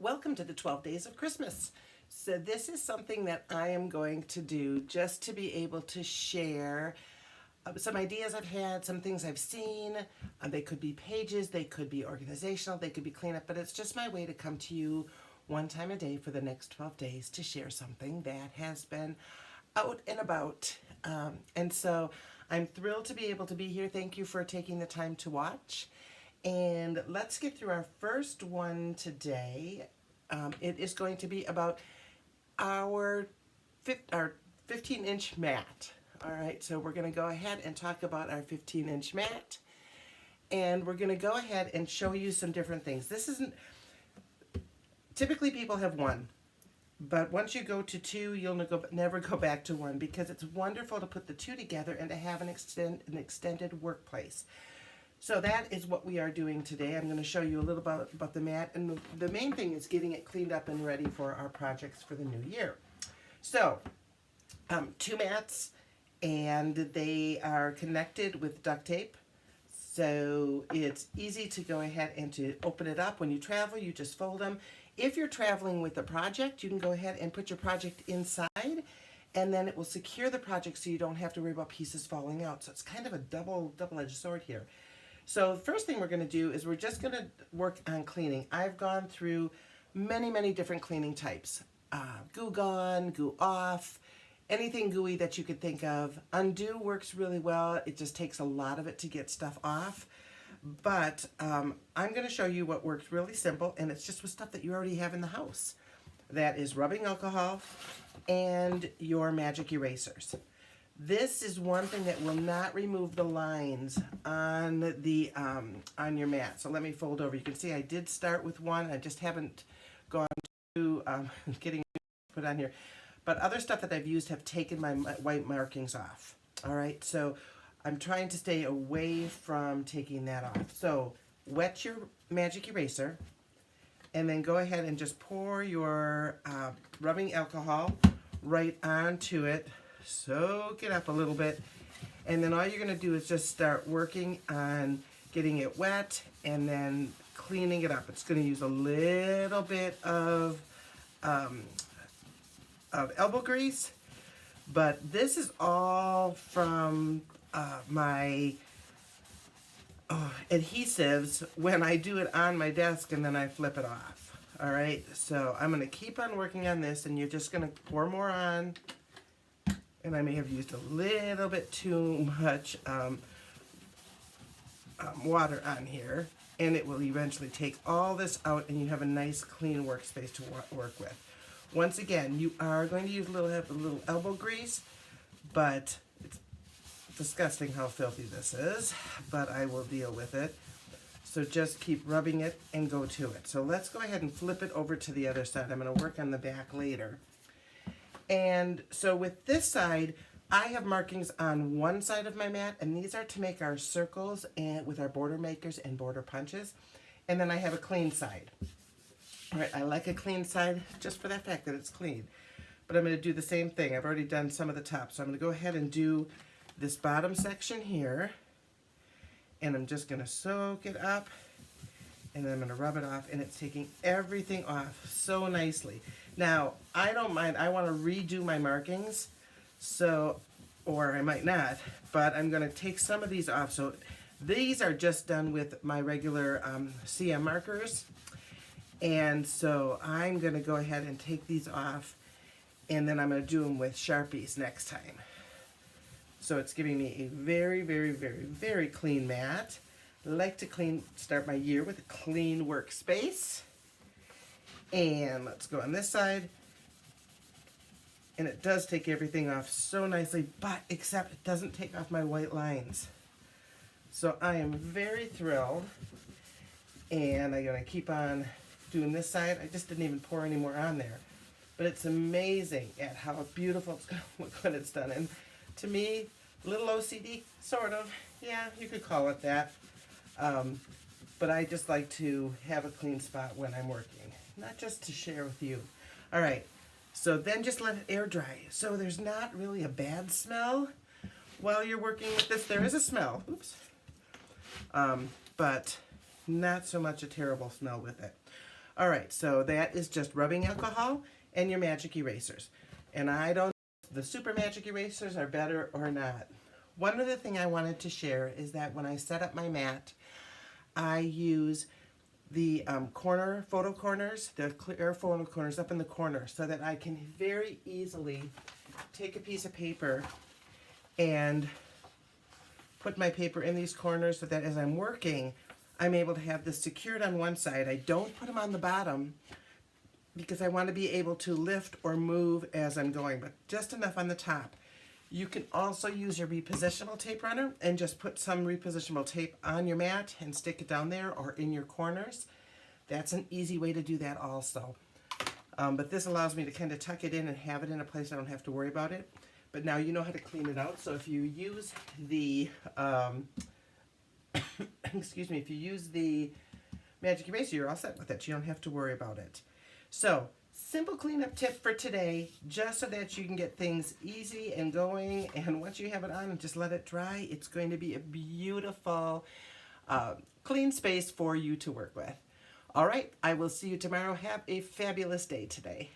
Welcome to the 12 Days of Christmas. So this is something that I am going to do just to be able to share some ideas I've had, some things I've seen. They could be pages, they could be organizational, they could be cleanup, but it's just my way to come to you one time a day for the next 12 days to share something that has been out and about. And so I'm thrilled to be able to be here. Thank you for taking the time to watch. And let's get through our first one today. It is going to be about our 15-inch mat. All right, so we're going to go ahead and talk about our 15-inch mat. And we're going to go ahead and show you some different things. This isn't, typically people have one. But once you go to two, you'll never go back to one, because it's wonderful to put the two together and to have an extended workplace. So that is what we are doing today. I'm going to show you a little about the mat, and the main thing is getting it cleaned up and ready for our projects for the new year. So, two mats, and they are connected with duct tape. So it's easy to go ahead and to open it up. When you travel, you just fold them. If you're traveling with a project, you can go ahead and put your project inside, and then it will secure the project so you don't have to worry about pieces falling out. So it's kind of a double-edged sword here. So the first thing we're going to do is we're just going to work on cleaning. I've gone through many different cleaning types. Goo Gone, Goo Off, anything gooey that you could think of. Undo works really well. It just takes a lot of it to get stuff off. But I'm going to show you what works really simple, and it's just with stuff that you already have in the house. That is rubbing alcohol and your magic erasers. This is one thing that will not remove the lines on the on your mat. So let me fold over. You can see I did start with one. I just haven't gone to getting put on here. But other stuff that I've used have taken my white markings off. All right, so I'm trying to stay away from taking that off. So wet your magic eraser, and then go ahead and just pour your rubbing alcohol right onto it. Soak it up a little bit, and then all you're going to do is just start working on getting it wet and then cleaning it up. It's going to use a little bit of elbow grease, but this is all from my adhesives when I do it on my desk and then I flip it off. All right, so I'm going to keep on working on this, and you're just going to pour more on. And I may have used a little bit too much water on here, and it will eventually take all this out, and you have a nice clean workspace to work with. Once again, you are going to use a little elbow grease, but it's disgusting how filthy this is, but I will deal with it. So just keep rubbing it and go to it. So let's go ahead and flip it over to the other side. I'm going to work on the back later. And so with this side, I have markings on one side of my mat, and these are to make our circles and with our border makers and border punches. And then I have a clean side. All right, I like a clean side just for that fact that it's clean. But I'm going to do the same thing. I've already done some of the top, so I'm going to go ahead and do this bottom section here. And I'm just going to soak it up, and then I'm going to rub it off, and it's taking everything off so nicely. Now, I don't mind. I want to redo my markings, so, or I might not, but I'm going to take some of these off. So these are just done with my regular CM markers, and so I'm going to go ahead and take these off, and then I'm going to do them with Sharpies next time. So it's giving me a very clean mat. I like to start my year with a clean workspace. And let's go on this side. And it does take everything off so nicely, but except it doesn't take off my white lines. So I am very thrilled. And I'm going to keep on doing this side. I just didn't even pour any more on there. But it's amazing at how beautiful it's going to look when it's done. And to me, a little OCD, sort of. Yeah, you could call it that. But I just like to have a clean spot when I'm working. Not just to share with you. All right, so then just let it air dry. So there's not really a bad smell while you're working with this. There is a smell, oops, but not so much a terrible smell with it. All right, so that is just rubbing alcohol and your magic erasers. And I don't know if the super magic erasers are better or not. One other thing I wanted to share is that when I set up my mat, I use the corner photo corners, the clear photo corners up in the corner, so that I can very easily take a piece of paper and put my paper in these corners so that as I'm working, I'm able to have this secured on one side. I don't put them on the bottom because I want to be able to lift or move as I'm going, but just enough on the top. You can also use your repositionable tape runner and just put some repositionable tape on your mat and stick it down there or in your corners. That's an easy way to do that also. But this allows me to kind of tuck it in and have it in a place I don't have to worry about it. But now you know how to clean it out. So if you use the, excuse me, if you use the magic eraser, you're all set with it. You don't have to worry about it. So, simple cleanup tip for today, just so that you can get things easy and going. And once you have it on and just let it dry, it's going to be a beautiful, clean space for you to work with. All right, I will see you tomorrow. Have a fabulous day today.